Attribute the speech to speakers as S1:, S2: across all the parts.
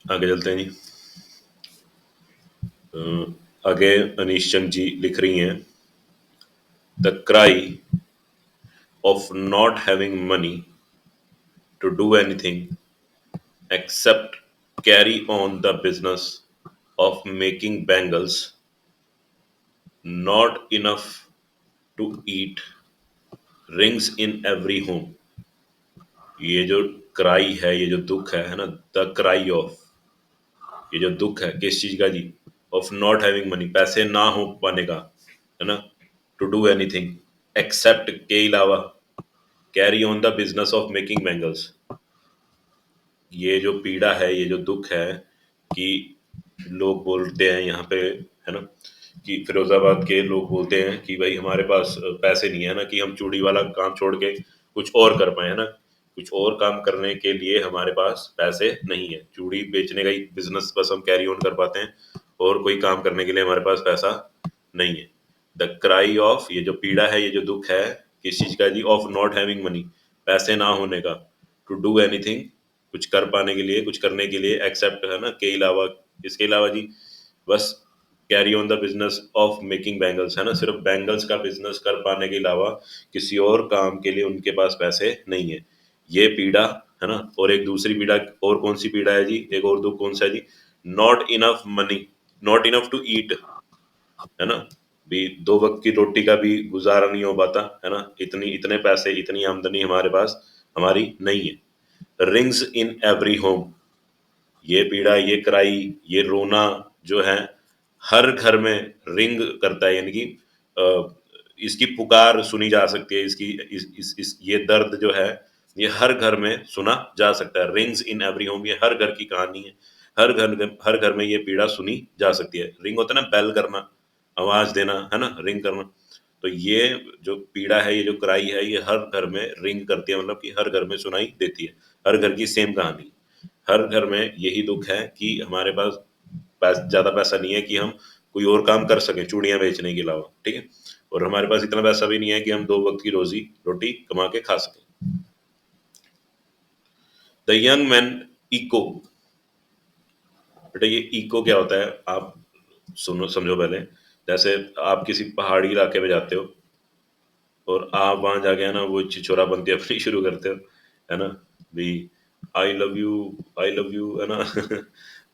S1: आगे चलते हैं जी। आगे अनीश चंद जी लिख रही हैं, the cry of not having money to do anything except carry on the business of making bangles, not enough to eat, rings in every home। ये जो क्राई है, ये जो दुख है ना, द क्राई ऑफ, ये जो दुख है किस चीज का जी? ऑफ नॉट हैविंग मनी, पैसे ना हो पाने का, है ना। टू डू एनीथिंग एक्सेप्ट, के अलावा, carry on the business of making bangles. ये जो पीड़ा है, ये जो दुख है कि लोग बोलते हैं यहाँ पे, है ना, कि फिरोजाबाद के लोग बोलते हैं कि भाई हमारे पास पैसे नहीं है ना कि हम चूड़ी वाला काम छोड़ के कुछ और कर पाए, है ना। कुछ और काम करने के लिए हमारे पास पैसे नहीं है, चूड़ी बेचने का ही बिजनेस बस हम कैरी ऑन कर पाते हैं, और कोई काम करने के लिए हमारे पास पैसा नहीं है। द क्राई ऑफ, ये जो पीड़ा है, ये जो दुख है किस चीज का जी? ऑफ नॉट हैविंग मनी, पैसे ना होने का। टू डू एनीथिंग, कुछ कर पाने के लिए, कुछ करने के लिए, एक्सेप्ट, है ना, के अलावा, इसके अलावा जी, बस carry on the business of making bangles, है ना, सिर्फ बैंगल्स का बिजनेस कर पाने के अलावा किसी और काम के लिए उनके पास पैसे नहीं है। ये पीड़ा, है ना। और एक दूसरी पीड़ा, और कौन सी पीड़ा है जी? एक और दुख कौन सा है जी? Not enough money, not enough to eat, है ना। भी दो वक्त की रोटी का भी गुजारा नहीं हो पाता, है ना। इतने पैसे, इतनी आमदनी हमारे पास, हमारी नहीं है। रिंग्स इन एवरी होम, ये पीड़ा, ये क्राई, ये रोना जो है हर घर में रिंग करता है, यानी कि अ, इसकी पुकार सुनी जा सकती है, इसकी इस ये दर्द जो है ये हर घर में सुना जा सकता है। रिंग्स इन एवरी होम, ये हर घर की कहानी है। हर घर में ये पीड़ा सुनी जा सकती है। रिंग होता है ना, बेल करना, आवाज देना, है ना, रिंग करना। तो ये जो पीड़ा है, ये जो क्राई है, ये हर घर में रिंग करती है, मतलब कि हर घर में सुनाई देती है। हर घर की सेम कहानी, हर घर में यही दुख है कि हमारे पास ज्यादा पैसा नहीं है कि हम कोई और काम कर सके चूड़ियां बेचने के अलावा, ठीक है। और हमारे पास इतना पैसा भी नहीं है कि हम दो वक्त की रोजी रोटी कमा के खा सके। द यंग मैन इको, बेटा ये इको क्या होता है आप सुनो, समझो पहले। जैसे आप किसी पहाड़ी इलाके में जाते हो और आप वहां जाके, है ना, वो छिछोरापंती अपनी शुरू करते हो, है ना, भी I love you, I love you, है ना।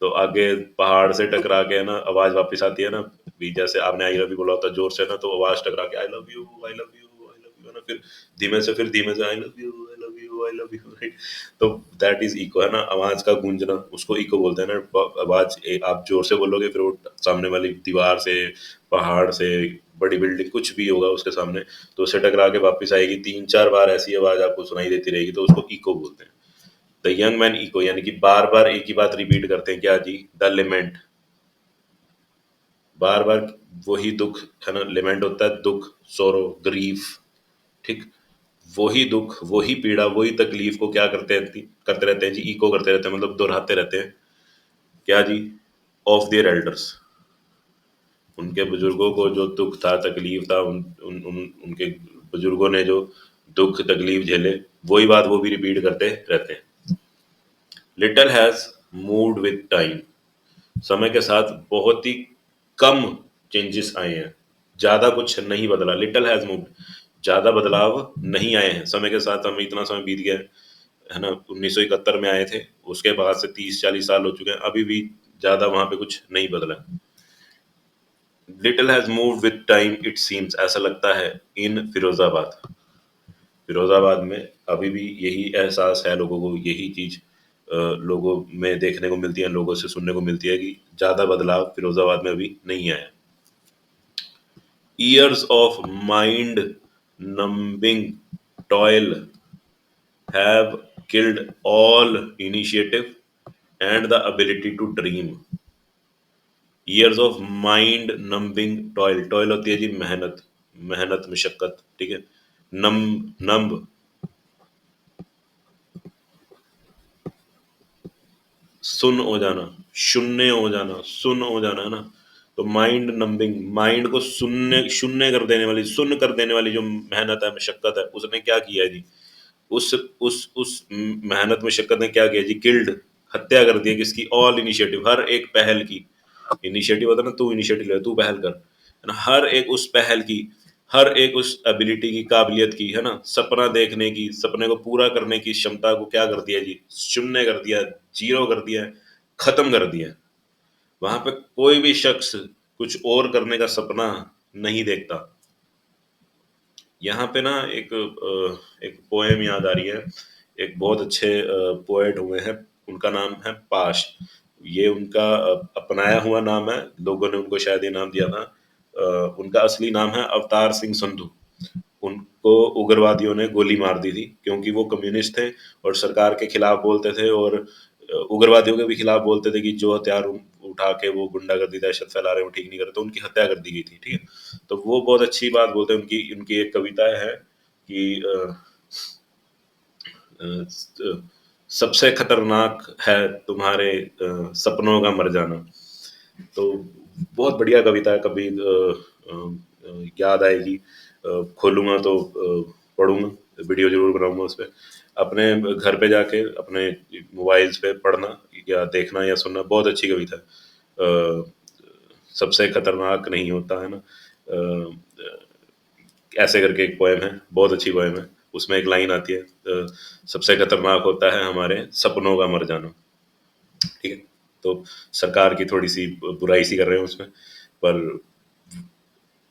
S1: तो आगे पहाड़ से टकरा के, है ना, आवाज वापस आती है ना, भी जैसे आपने आई लव यू बोला होता जोर से ना, तो आवाज टकरा के I love you, I love you, I love you, है ना, फिर धीमे से I love you, I love you, I love you, right. तो दैट इज इको, है ना, आवाज का गूंजना, उसको इको बोलते हैं ना। आवाज आप जोर से बोलोगे, फिर वो सामने वाली दीवार से, पहाड़ से, बड़ी बिल्डिंग कुछ भी होगा उसके सामने, तो उससे टकरा के वापस आएगी। तीन चार बार ऐसी आवाज आपको सुनाई देती रहेगी, तो उसको इको बोलते हैं। द यंग मैन इको, यानी कि बार बार एक ही बात रिपीट करते हैं, क्या जी? द लिमेंट, बार बार वही दुख, है ना। लिमेंट होता है दुख, सोरो, ग्रीफ, ठीक। वही दुख, वही पीड़ा, वही तकलीफ को क्या करते रहते हैं जी? इको करते रहते हैं, मतलब दोहराते रहते हैं। क्या जी? ऑफ देयर एल्डर्स, उनके बुजुर्गों को जो दुख था, तकलीफ था, उनके बुजुर्गों ने जो दुख तकलीफ झेले, वही बात वो भी रिपीट करते रहते हैं। Little has moved with time, समय के साथ बहुत ही कम चेंजेस आए हैं, ज्यादा कुछ नहीं बदला। लिटल हैज मूव्ड, ज्यादा बदलाव नहीं आए हैं समय के साथ। हमें इतना समय बीत गया है ना, 1971 में आए थे, उसके बाद से 30-40 साल हो चुके हैं, अभी भी ज्यादा वहां पे कुछ नहीं बदला। Little has moved with time it seems, ऐसा लगता है, इन फिरोजाबाद, फिरोजाबाद में अभी भी यही एहसास है लोगों को, यही चीज लोगों में देखने को मिलती है, लोगों से सुनने को मिलती है कि ज्यादा बदलाव फिरोजाबाद में अभी नहीं आया। Years of mind numbing toil have killed all initiative and the ability to dream. Years of mind numbing toil, toil होती है जी मेहनत, मेहनत मशक्कत, ठीक है। नंब, सुन हो जाना, शून्य हो जाना, सुन हो जाना, है ना। तो माइंड नंबिंग, माइंड को सुनने शून्य कर देने वाली, सुन कर देने वाली जो मेहनत है, मशक्कत है, उसने क्या किया है जी? उस मेहनत मशक्कत ने क्या किया जी? किल्ड, हत्या कर दी है किसकी, ऑल इनिशिएटिव, हर एक पहल की। इनिशिएटिव होता है ना, तू इनिशिएटिव ले, तू पहल कर, है ना, हर एक उस पहल की, हर एक उस एबिलिटी की, काबिलियत की, है ना, सपना देखने की, सपने को पूरा करने की क्षमता को क्या कर दिया जी, शून्य कर दिया, जीरो कर दिया, खत्म कर दिया। वहां पे कोई भी शख्स कुछ और करने का सपना नहीं देखता। यहाँ पे ना एक पोएम याद आ रही है। एक बहुत अच्छे पोएट हुए हैं, उनका नाम है पाश। ये उनका अपनाया हुआ नाम है, लोगों ने उनको शायद ये नाम दिया था। उनका असली नाम है अवतार सिंह संधू। उनको उग्रवादियों ने गोली मार दी थी क्योंकि वो कम्युनिस्ट थे और सरकार के खिलाफ बोलते थे, और उग्रवादियों के भी खिलाफ बोलते थे कि जो हथियार उठा के वो गुंडागर्दी दहशत फैला रहे हैं वो ठीक नहीं कर रहे, तो उनकी हत्या कर दी गई थी। ठीक है, तो वो बहुत अच्छी बात बोलते हैं। उनकी उनकी एक कविता है कि सबसे खतरनाक है तुम्हारे सपनों का मर जाना। तो बहुत बढ़िया कविता है, कभी याद आएगी, खोलूंगा तो पढ़ूंगा, वीडियो जरूर बनाऊंगा उस पर। अपने घर पे जाके अपने मोबाइल्स पे पढ़ना या देखना या सुनना, बहुत अच्छी कविता है। सबसे खतरनाक नहीं होता, है ना, ऐसे करके एक पोएम है, बहुत अच्छी पोएम है। उसमें एक लाइन आती है, सबसे खतरनाक होता है हमारे सपनों का मर जाना। ठीक है, तो सरकार की थोड़ी सी बुराई सी कर रहे हैं उसमें, पर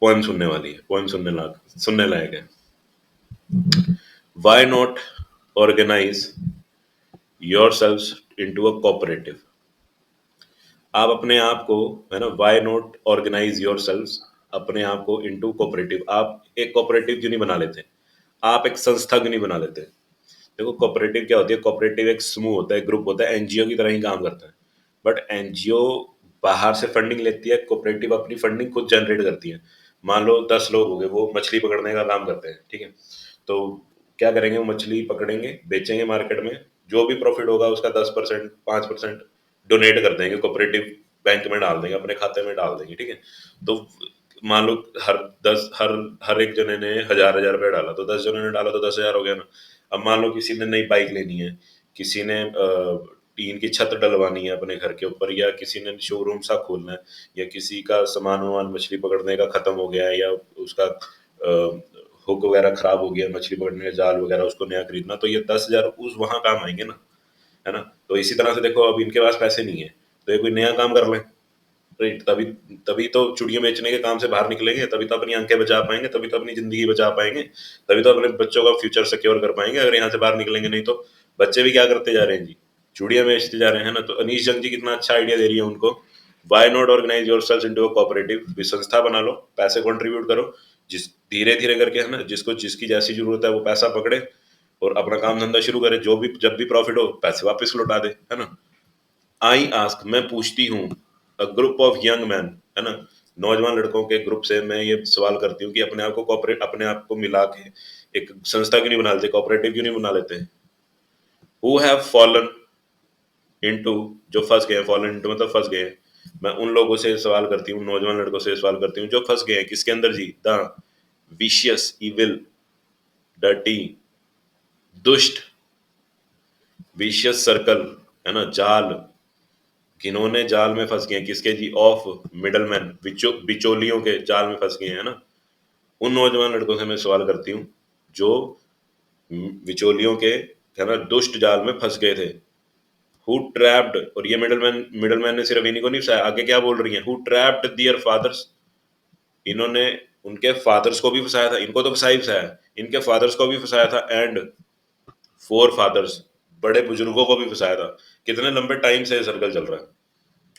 S1: पोएम सुनने वाली है, पोएम सुनने लायक है। Why not organize yourselves into a cooperative? आप अपने आप को, है ना, why not organise yourself अपने आप को इनटू कोऑपरेटिव। आप एक कोऑपरेटिव क्यों नहीं बना लेते, आप एक संस्था क्यों नहीं बना लेते। देखो कोऑपरेटिव क्या होती है, कोऑपरेटिव एक समूह होता है, ग्रुप होता है, एनजीओ की तरह ही काम करता है। बट एनजीओ बाहर से फंडिंग लेती है, कोऑपरेटिव अपनी फंडिंग खुद जनरेट करती है। मान लो 10 लोग हो गए, वो मछली पकड़ने का काम करते हैं, ठीक है, तो क्या करेंगे, वो मछली पकड़ेंगे, बेचेंगे मार्केट में, जो भी प्रॉफिट होगा उसका 10%, 5% डोनेट कर देंगे, कोऑपरेटिव बैंक में डाल देंगे, अपने खाते में डाल देंगे। ठीक है, तो मान लो हर 10 हर हर एक जने ने 1,000 1,000 रुपया डाला, तो 10 जनों ने डाला तो 10,000 हो गया ना। अब मान लो किसी ने नई बाइक लेनी है, किसी ने टीन की छत डलवानी है अपने घर के ऊपर, या किसी ने शोरूम सा खोलना है, या किसी का सामान वामान मछली पकड़ने का खत्म हो गया है, या उसका हुक वगैरह खराब हो गया, मछली पकड़ने का जाल वगैरह उसको नया खरीदना, तो ये 10,000 उस वहां काम आएंगे ना, है ना। तो इसी तरह से देखो, अब इनके पास पैसे नहीं है तो ये कोई नया काम कर ले, राइट, तभी तभी तो चूड़ियां बेचने के काम से बाहर निकलेंगे, तभी तो अपनी आंखें बचा पाएंगे, तभी तो अपनी जिंदगी बचा पाएंगे, तभी तो अपने बच्चों का फ्यूचर सिक्योर कर पाएंगे। अगर यहाँ से बाहर निकलेंगे नहीं तो बच्चे भी क्या करते जा रहे हैं जी, चूड़ियां बेचते जा रहे हैं ना। तो अनीश जंग जी कितना अच्छा आइडिया दे रही है उनको, why not organise yourself into a cooperative, भी संस्था बना लो, पैसे कंट्रीब्यूट करो, जिस धीरे धीरे करके, है ना, जिसको जिसकी जैसी जरूरत है वो पैसा पकड़े और अपना काम धंधा शुरू करे, जो भी जब भी प्रॉफिट हो पैसे वापस लौटा दे, है ना। आई आस्क, मैं पूछती हूँ, a group of young man, है ना, नौजवान लड़कों के ग्रुप से मैं ये सवाल करती हूँ कि अपने आप को कॉपरेट, अपने आप को मिला के एक संस्था क्यों नहीं बना लेते, कोऑपरेटिव क्यों नहीं बना लेते। हु हैव फॉलन इनटू, जो फंस गए, फॉलन इनटू मतलब फंस गए। मैं उन लोगों से सवाल करती हूँ, नौजवान लड़कों से सवाल करती हूँ जो फंस गए हैं किसके अंदर जी, द विशियस, इविल, डर्टी, दुष्ट, विशियस सर्कल, है ना, जाल, किन्होंने जाल में फंस गए हैं किसके जी, ऑफ मिडलमैन, बिचौलियों के जाल में फंस गए हैं ना। उन नौजवान लड़कों से मैं सवाल करती हूँ जो बिचौलियों के, है ना, दुष्ट जाल में फंस गए थे। हु ट्रैप्ड, और ये मिडलमैन ने सिर्फ इन्हीं को नहीं फंसाया, आगे क्या बोल रही है, हु ट्रैप्ड दियर फादर्स, इन्होंने उनके फादर्स को भी फंसाया था, इनको तो फंसाया ही फंसाया, इनके फादर्स को भी फंसाया था, एंड फोर फादर्स, बड़े बुजुर्गों को भी फंसाया था। कितने लंबे टाइम से सर्कल चल रहा है,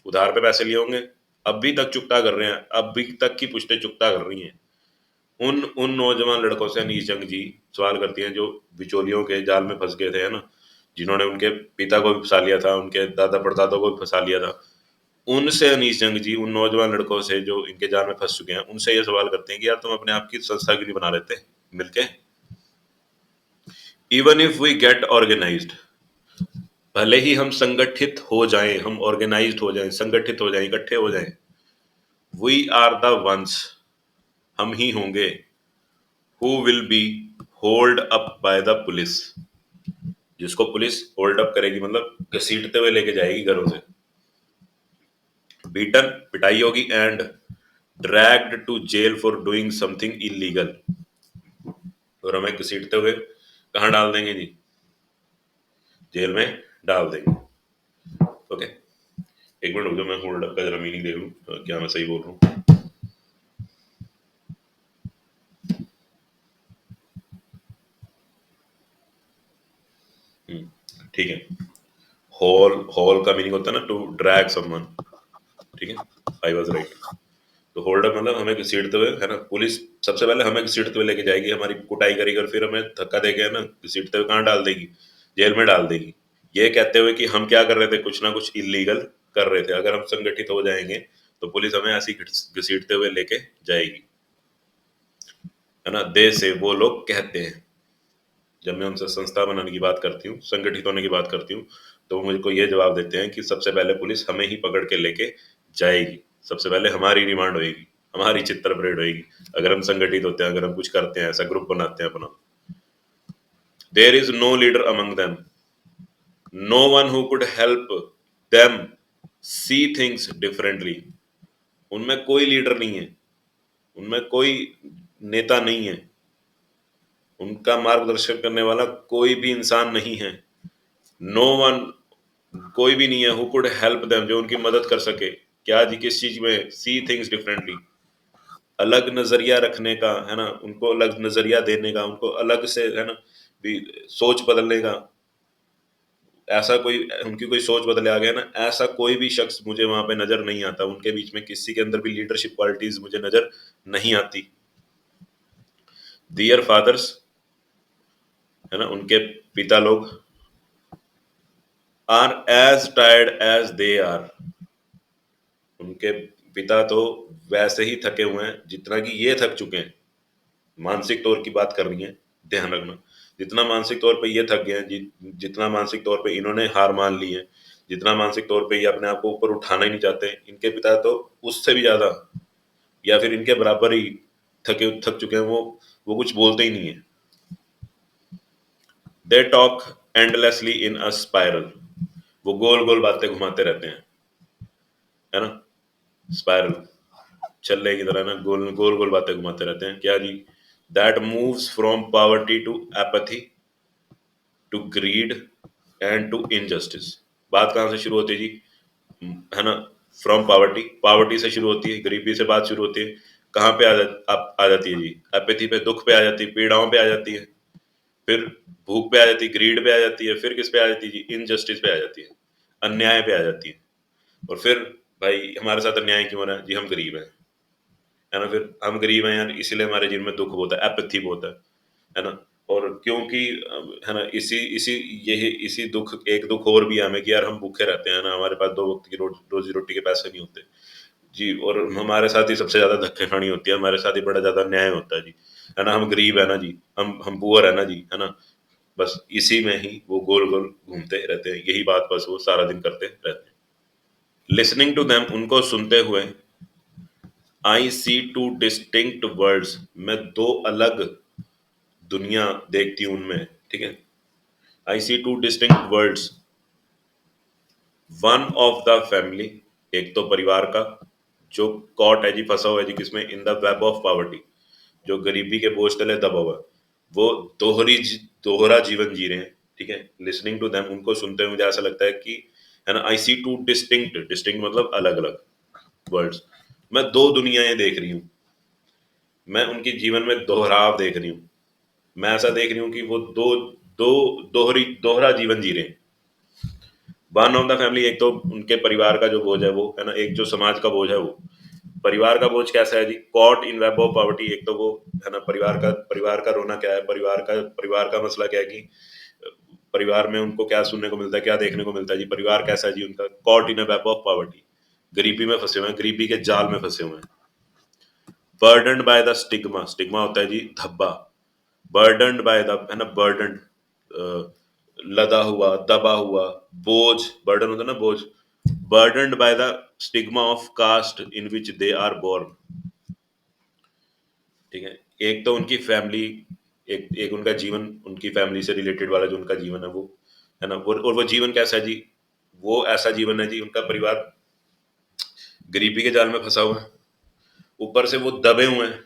S1: उधार पे पैसे लिए होंगे, अभी तक चुकता कर रहे हैं, अभी तक की पुश्तें चुकता कर रही हैं। उन उन नौजवान लड़कों से अनीश जंग जी सवाल करती हैं जो बिचौलियों के जाल में फंस गए थे, है ना, जिन्होंने उनके पिता को भी फंसा लिया था, उनके दादा परदादों को भी फंसा लिया था। उनसे अनीश जंग जी, उन नौजवान लड़कों से जो इनके जाल में फंस चुके हैं, उनसे ये सवाल करते हैं कि यार तुम अपने आप की संस्था क्यों नहीं बना लेते मिलके। Even if we get organised, भले ही हम संगठित हो जाएं, हम ऑर्गेनाइज्ड हो जाएं, संगठित हो जाएं, इकट्ठे हो जाएं, वी आर द वंस, हम ही होंगे, who will be hold up by the police, जिसको पुलिस होल्ड अप करेगी, मतलब घसीटते हुए लेके जाएगी घरों से। बीटन, पिटाई होगी, and dragged to jail for doing something illegal. और हमें घसीटते हुए कहाँ डाल देंगे जी? जेल में डाल देंगे। ओके, एक मिनट रुक जाओ, मैं होल्ड अप का जरा मीनिंग देख लूँ क्या मैं सही बोल रहा हूँ। ठीक है। हॉल, हॉल का मीनिंग होता है ना टू ड्रैग समवन। ठीक है, आई वॉज राइट। तो होल्ड अप मतलब हमें घसीटते हुए, है ना, पुलिस सबसे पहले हमें घसीटते हुए लेके जाएगी, हमारी कुटाई करेगी और फिर हमें धक्का देके, है ना, घसीटते हुए कहाँ डाल देगी? जेल में डाल देगी। ये कहते हुए कि हम क्या कर रहे थे, कुछ ना कुछ इलीगल कर रहे थे। अगर हम संगठित हो जाएंगे तो पुलिस हमें ऐसी घसीटते हुए लेके जाएगी, है ना। दे से वो लोग कहते हैं। जब मैं उनसे संस्था बनाने की बात करती हूँ, संगठित होने की बात करती हूँ, तो वो मुझको ये जवाब देते हैं कि सबसे पहले पुलिस हमें ही पकड़ के लेके जाएगी। सबसे पहले हमारी रिमांड होएगी, हमारी चित्तर परेड होएगी, अगर हम संगठित होते हैं, अगर हम कुछ करते हैं, ऐसा ग्रुप बनाते हैं अपना। There is no leader among them, no one who could help them see things differently. उनमें कोई लीडर नहीं है, उनमें कोई नेता नहीं है, उनका मार्गदर्शन करने वाला कोई भी इंसान नहीं है। नो वन, कोई भी नहीं है, हु कुड हेल्प देम, जो उनकी मदद कर सके। क्या जी? किस चीज में? सी थिंग्स डिफरेंटली, अलग नजरिया रखने का, है ना, उनको अलग नजरिया देने का, उनको अलग से, है ना, भी सोच बदलने का। ऐसा कोई, उनकी कोई सोच बदले आ गया ना, ऐसा कोई भी शख्स मुझे वहां पे नजर नहीं आता। उनके बीच में किसी के अंदर भी लीडरशिप क्वालिटीज मुझे नजर नहीं आती। दियर फादर्स, है ना, उनके पिता लोग, are as tired as they are, उनके पिता तो वैसे ही थके हुए हैं जितना कि ये थक चुके हैं। मानसिक तौर की बात कर रही है, ध्यान रखना। जितना मानसिक तौर पे ये थक गए हैं, जितना मानसिक तौर पे इन्होंने हार मान ली है, जितना मानसिक तौर पे ये अपने आप को ऊपर उठाना ही नहीं चाहते, इनके पिता तो उससे भी ज्यादा, या फिर इनके बराबर ही थक चुके हैं। वो कुछ बोलते ही नहीं है। They talk endlessly in a spiral, वो गोल गोल बातें घुमाते रहते हैं, है ना। स्पाइरल, चल की तरह ना, गोल गोल गोल बातें घुमाते रहते हैं। क्या जी? That moves from poverty to apathy to greed and to injustice. बात कहाँ से शुरू होती है जी? है ना, फ्रॉम पावर्टी, पावर्टी से शुरू होती है, गरीबी से बात शुरू होती है। कहाँ पे आ जाती है जी? एपैथी पे, दुख पे आ जाती है, पीड़ाओं पे आ जाती है। फिर भूख पे आ जाती है, ग्रीड पे आ जाती है। फिर किस पे आ जाती है जी? इनजस्टिस पे आ जाती है, अन्याय पे आ जाती है। और फिर भाई हमारे साथ अन्याय क्यों हो रहा है जी? हम गरीब हैं, है ना। फिर हम गरीब हैं यार, इसीलिए हमारे जीवन में दुख होता है, एपैथी होता है ना। और क्योंकि है ना, इसी इसी यही इसी दुख, एक दुख और भी है हमें कि यार हम भूखे रहते हैं ना, हमारे पास दो वक्त की रोजी रोटी के पैसे नहीं होते जी। और हमारे साथ ही सबसे ज्यादा धक्के खानी होती है, हमारे साथ ही बड़ा ज्यादा अन्याय होता है जी, है ना। हम गरीब है ना जी, हम पुअर है ना जी, है ना। बस इसी में ही वो गोल गोल घूमते रहते हैं, यही बात बस वो सारा दिन करते रहते हैं। लिसनिंग टू देम, उनको सुनते हुए, I see two distinct words, मैं दो अलग दुनिया देखती हूँ उनमें। ठीक है, I see two distinct words, one of the family, एक तो परिवार का, जो कॉट है जी, फंसा हुआ है जी, किसमें? In the web of poverty, जो गरीबी के बोझ तले दबा हुआ है। वो दोहरा जीवन जी रहे हैं। ठीक है, लिसनिंग टू देम, उनको सुनते हुए मुझे ऐसा लगता है कि, है ना, आई सी टू डिस्टिंक्ट, डिस्टिंक्ट मतलब अलग अलग वर्ड्स, मैं दो दुनियाएं देख रही हूँ, मैं उनके जीवन में दोहराव देख रही हूँ। मैं ऐसा देख रही हूँ कि वो दो दो दोहरा जीवन जी रहे हैं। वन ऑफ द फैमिली, एक तो उनके परिवार का जो बोझ है वो, है ना, एक जो समाज का बोझ है वो। परिवार का बोझ कैसा है जी? Caught in web of poverty, एक तो वो, है ना, परिवार का रोना क्या है, परिवार का मसला क्या है कि परिवार में उनको क्या सुनने को मिलता है, क्या देखने को मिलता है जी? परिवार कैसा है जी उनका? Caught in a web of poverty, गरीबी में फंसे हुए हैं, गरीबी के जाल में फंसे हुए हैं। बर्डन्ड बाय द स्टिग्मा, स्टिग्मा होता है जी धब्बा, बर्डन्ड बाय द, है ना, बर्डन्ड, लदा हुआ, दबा हुआ, बोझ, बर्डन होता है ना, बोझ। Burdened by the stigma of caste in which they are born. ठीक है, एक तो उनकी फैमिली, एक एक उनका जीवन, उनकी फैमिली से रिलेटेड वाला जो उनका जीवन है वो, है ना। और वो जीवन कैसा है जी? वो ऐसा जीवन है जी, उनका परिवार गरीबी के जाल में फंसा हुआ है, ऊपर से वो दबे हुए हैं,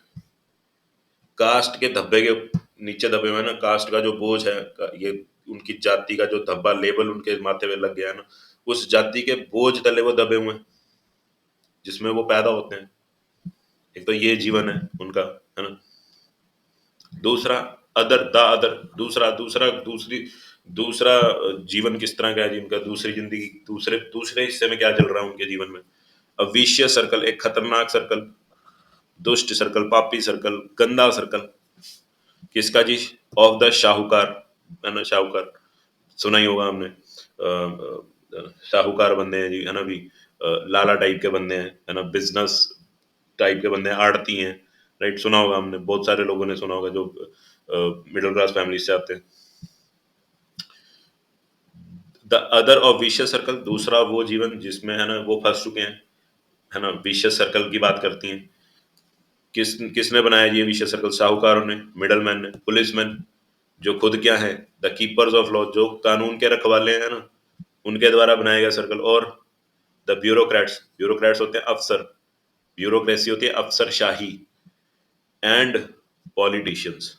S1: कास्ट के धब्बे के नीचे दबे हुए हैं ना, कास्ट का जो बोझ है, ये उनकी जाति का जो धब्बा लेबल उनके माथे पे लग गया है ना, उस जाति के बोझ तले वो दबे हुए हैं जिसमें वो पैदा होते हैं। एक तो ये जीवन है उनका, है ना। दूसरा अदर द अदर, दूसरा दूसरा दूसरी दूसरा जीवन किस तरह का है जी उनका, दूसरी जिंदगी, दूसरे दूसरे हिस्से में क्या चल रहा है उनके जीवन में। अब विशियस सर्कल, एक खतरनाक सर्कल, दुष्ट सर्कल, पापी सर्कल, गंदा सर्कल। किसका जी? ऑफ द शाहूकार, है ना। शाहूकार सुना ही होगा हमने। शाहूकार बंदे हैं जी, है ना भी। लाला टाइप के बंदे हैं, है ना, बिजनेस टाइप के बंदे हैं, आड़ती हैं, राइट। सुना होगा हमने, बहुत सारे लोगों ने सुना होगा जो मिडिल क्लास फैमिली से आते हैं। The other of vicious circle, दूसरा वो जीवन जिसमें, है ना, वो फंस चुके हैं, है ना। विशियस सर्कल की बात करती हैं। किसने बनाया ये विशियस सर्कल? साहूकारों ने, मिडलमैन ने, पुलिसमैन, जो खुद क्या है, द कीपर्स ऑफ लॉ, जो कानून के रखवाले हैं ना, उनके द्वारा बनाया गया सर्कल। और द ब्यूरोक्रेट्स, ब्यूरोक्रेट्स होते हैं अफसर, ब्यूरोक्रेसी होती है अफसरशाही, एंड पॉलिटिशियंस।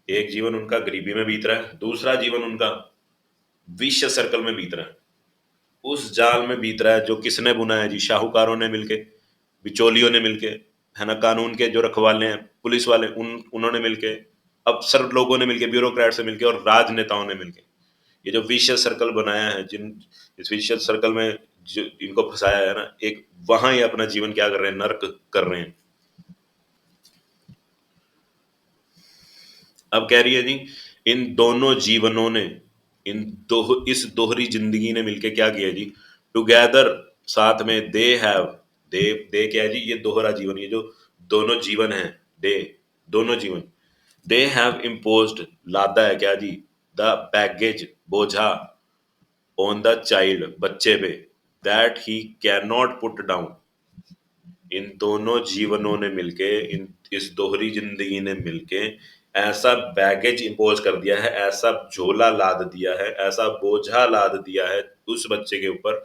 S1: एक जीवन उनका गरीबी में बीत रहा है, दूसरा जीवन उनका विश्व सर्कल में बीत रहा है, उस जाल में बीत रहा है जो किसने बुना है जी? शाहूकारों ने मिलके, बिचौलियों ने मिलके, है ना, कानून के जो रखवाले हैं, पुलिस वाले, उन्होंने मिलके, अफसर लोगों ने मिलके, ब्यूरोक्रेट से मिलके, और राजनेताओं ने मिलके ये जो विशियस सर्कल बनाया है, जिन इस विशियस सर्कल में जो इनको फंसाया है ना, एक वहां ये अपना जीवन क्या कर रहे हैं? नर्क कर रहे हैं। अब कह रही है जी, इन दोनों जीवनों ने, इन दो इस दोहरी जिंदगी ने मिलके क्या किया जी? टुगेदर, साथ में, दे हैव, दे क्या है जी? ये दोहरा जीवन, ये जो दोनों जीवन है, दे, दोनों जीवन, दे हैव इम्पोज्ड, लादा है क्या जी? द बैगेज, बोझा, ऑन द चाइल्ड, बच्चे पे, that he can not put down. इन दोनों जीवनों ने मिलके, इन इस दोहरी जिंदगी ने मिलके ऐसा बैगेज इम्पोज कर दिया है, ऐसा झोला लाद दिया है, ऐसा बोझा लाद दिया है उस बच्चे के ऊपर,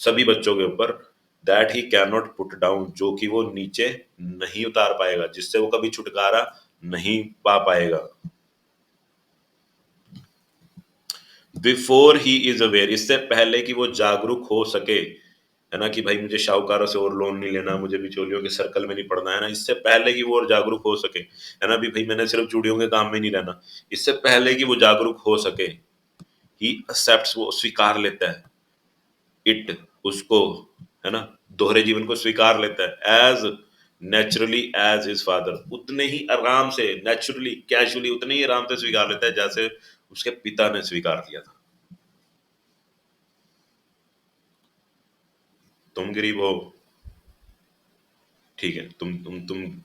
S1: सभी बच्चों के ऊपर, that he can not put down, जो कि वो नीचे नहीं उतार पाएगा, जिससे वो कभी छुटकारा नहीं पा पाएगा। बिफोर ही इज अवेयर, इससे पहले कि वो जागरूक हो सके, है ना, कि भाई मुझे शाहूकारों से और लोन नहीं लेना, मुझे बिचौलियों के सर्कल में नहीं पड़ना, है ना, इससे पहले कि वो और जागरूक हो सके, है ना भी, भाई मैंने सिर्फ चूड़ियों के काम में नहीं रहना, इससे पहले कि वो जागरूक हो सके, ही एक्सेप्ट्स, वो स्वीकार लेता है, इट, उसको, है ना, दोहरे जीवन को स्वीकार लेता है, as naturally as his father, उतने ही आराम से, नेचुरली, कैजुअली, उतने ही आराम से स्वीकार लेता है जैसे उसके पिता ने स्वीकार किया था। तुम गरीब हो, ठीक है, तुम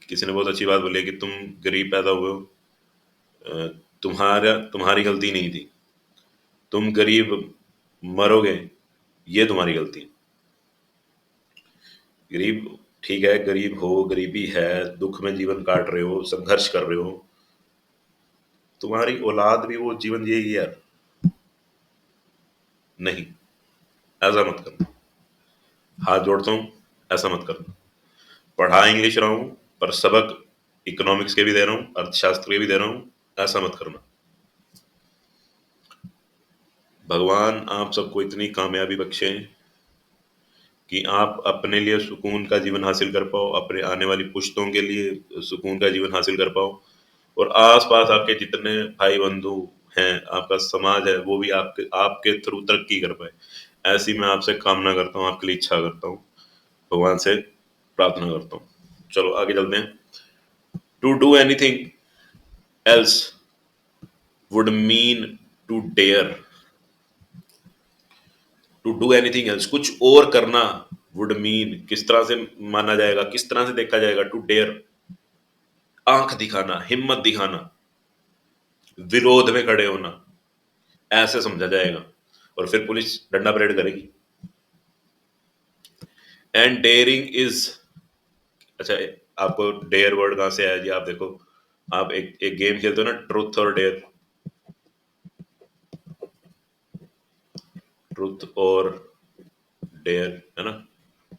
S1: किसी ने बहुत अच्छी बात बोली है कि तुम गरीब पैदा हुए हो, तुम्हारी गलती नहीं थी, तुम गरीब मरोगे, ये तुम्हारी गलती है। गरीब, ठीक है, गरीब हो, गरीबी है, दुख में जीवन काट रहे हो, संघर्ष कर रहे हो, तुम्हारी औलाद भी वो जीवन जिएगी यार? नहीं, ऐसा मत करना, हाथ जोड़ता हूँ, ऐसा मत करना। पढ़ा इंग्लिश रहा हूँ, पर सबक इकोनॉमिक्स के भी दे रहा हूँ, अर्थशास्त्र के भी दे रहा हूँ, ऐसा मत करना। भगवान आप सबको इतनी कामयाबी बख्शे कि आप अपने लिए सुकून का जीवन हासिल कर पाओ, अपने आने वाली पुश्तों के लिए सुकून का जीवन हासिल कर पाओ, और आसपास आपके जितने भाई बंधु हैं, आपका समाज है, वो भी आपके थ्रू तरक्की कर पाए। ऐसी मैं आपसे कामना करता हूँ, आपके लिए इच्छा करता हूँ, भगवान से प्रार्थना करता हूँ। चलो आगे चलते हैं। To do anything else would mean to dare, to do anything else, कुछ और करना, वुड मीन, किस तरह से माना जाएगा, किस तरह से देखा जाएगा? टू डेयर, आंख दिखाना, हिम्मत दिखाना, विरोध में खड़े होना, ऐसे समझा जाएगा, और फिर पुलिस डंडा परेड करेगी। एंड डेयरिंग इज, अच्छा, आपको डेयर वर्ड कहां से आया जी? आप देखो, आप एक एक गेम खेलते हो ना, ट्रूथ और डेयर, ट्रुथ और डेयर, है ना?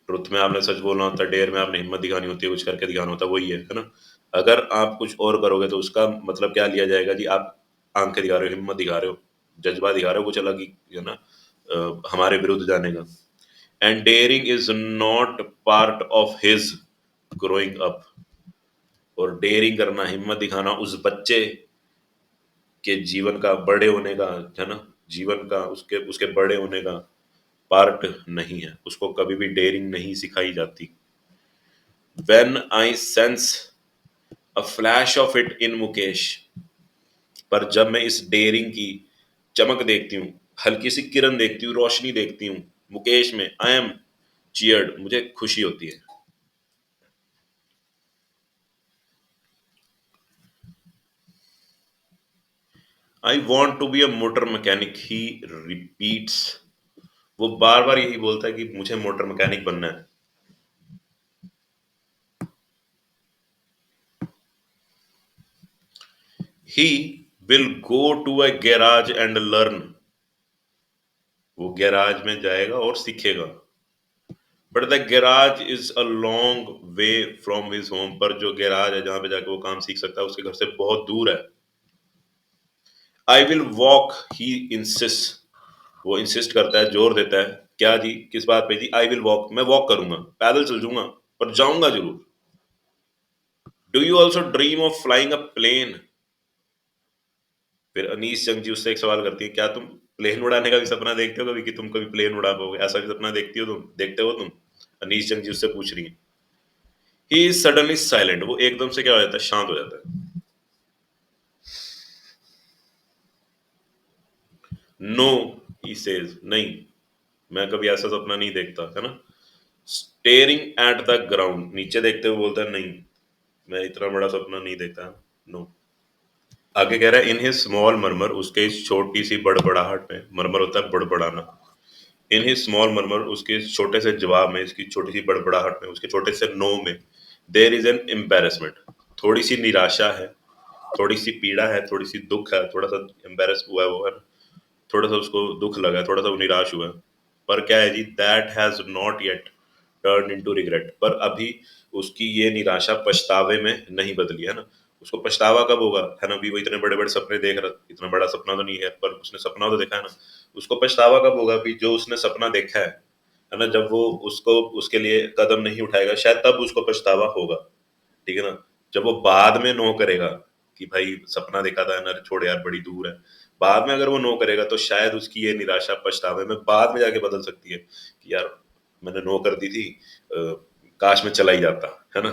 S1: ट्रुथ में आपने सच बोलना होता है, डेयर में आपने हिम्मत दिखानी होती है, कुछ करके दिखाना होता है, वही है ना? अगर आप कुछ और करोगे तो उसका मतलब क्या लिया जाएगा जी? आप आंखें दिखा रहे हो, हिम्मत दिखा रहे हो, जज्बा दिखा रहे हो कुछ अलग ही, है ना? हमारे विरुद्ध जाने का। And daring is not part of his growing up. और डेयरिंग करना, हिम्मत दिखाना उस बच्चे के जीवन का बड़े होने का, है ना? जीवन का, उसके उसके बड़े होने का पार्ट नहीं है। उसको कभी भी डेयरिंग नहीं सिखाई जाती। When I sense a flash of it in Mukesh, पर जब मैं इस डेयरिंग की चमक देखती हूँ, हल्की सी किरण देखती हूँ, रोशनी देखती हूँ मुकेश में, आई एम चीयर्ड, मुझे खुशी होती है। I want to be a motor mechanic, he repeats. वो बार बार यही बोलता है कि मुझे मोटर मैकेनिक बनना है। He will go to a garage and learn. वो गैराज में जाएगा और सीखेगा। But the garage is a long way from his home, पर जो गैराज है जहां पे जाके वो काम सीख सकता है, उसके घर से बहुत दूर है। आई विल वॉक, ही इंसिस्ट। वो इंसिस्ट करता है, जोर देता है, क्या जी, किस बात पे जी? आई विल वॉक, मैं वॉक करूंगा, पैदल चल जाऊंगा, पर जाऊंगा जरूर। Do you also dream of flying a plane? फिर अनीश जंग जी उससे एक सवाल करती है, क्या तुम प्लेन उड़ाने का भी सपना देखते हो कभी, कि तुम कभी प्लेन उड़ा पाओगे? ऐसा भी सपना देखती हो तुम, देखते हो तुम? अनीश जंग जी उससे पूछ रही है। ही इज सडनली साइलेंट, वो एकदम से क्या हो जाता है? शांत हो जाता है। नो, ही सेज, नहीं, मैं कभी ऐसा सपना नहीं देखता, है ना? स्टेरिंग एट द ग्राउंड, नीचे देखते हुए बोलता है, नहीं, मैं इतना बड़ा सपना नहीं देखता। नो। आगे कह रहा है, इन हिज स्मॉल मरमर, उसके इस छोटी सी बड़बड़ाहट में, मरमर होता है बड़बड़ाना, इन हिज स्मॉल मरमर, उसके इस छोटे से जवाब में, इसकी छोटी सी बड़बड़ाहट में, उसके छोटे से नो में, देर इज एन एम्बेरसमेंट, थोड़ी सी निराशा है, थोड़ी सी पीड़ा है, थोड़ी सी दुख है, थोड़ा सा एम्बेरस हुआ है वो, है ना? थोड़ा सा उसको दुख लगा, थोड़ा सा वो निराश हुआ। पर क्या है जी, that has not yet turn into regret, पर अभी उसकी ये निराशा पछतावे में नहीं बदली, है ना? उसको पछतावा कब होगा, है ना? अभी वो इतने बड़े बड़े सपने देख रहा, इतना बड़ा सपना तो नहीं है, पर उसने सपना तो देखा है ना। उसको पछतावा कब होगा? अभी जो उसने सपना देखा है ना, जब वो उसको उसके लिए कदम नहीं उठाएगा, शायद तब उसको पछतावा होगा। ठीक है ना? जब वो बाद में नो करेगा कि भाई सपना देखा था ना, छोड़ यार, बड़ी दूर है, बाद में अगर वो नो करेगा तो शायद उसकी ये निराशा पछतावे में बाद में जाके बदल सकती है कि यार मैंने नो कर दी थी, काश में चला ही जाता, है ना?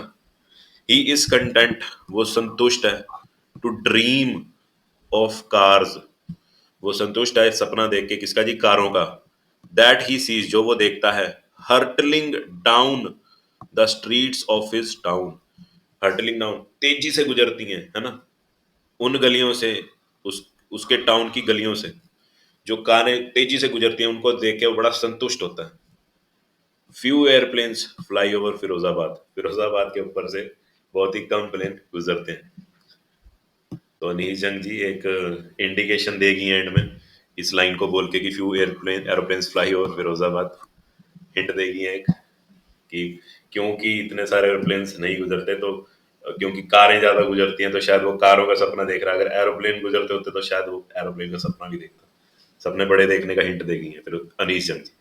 S1: ही इज कंटेंट, वो संतुष्ट है, टू ड्रीम ऑफ कार्स, वो संतुष्ट है सपना देख के, किसका जी? कारों का। दैट ही सीज, जो वो देखता है, hurtling down the streets of his town, hurtling down, तेजी से गुजरती हैं, है ना? उन गलियों से, उस उसके टाउन की गलियों से जो कारें तेजी से गुजरती हैं, उनको देख के वो बड़ा संतुष्ट होता है। Few airplanes fly over Firozabad, Firozabad के ऊपर से बहुत ही कम प्लेन गुजरते हैं। तो अनीश जंग जी एक इंडिकेशन देगी एंड में, इस लाइन को बोल के कि few aeroplanes fly over Firozabad, hint देगी एक कि क्योंकि इतने सारे एरोप्लेन्स नहीं गुजरते, तो क्योंकि कारें ज्यादा गुजरती हैं, तो शायद वो कारों का सपना देख रहा है। अगर एरोप्लेन गुजरते होते तो शायद वो एरोप्लेन का सपना भी देखता। सपने बड़े देखने का हिंट देगी है फिर अनीश जंग जी।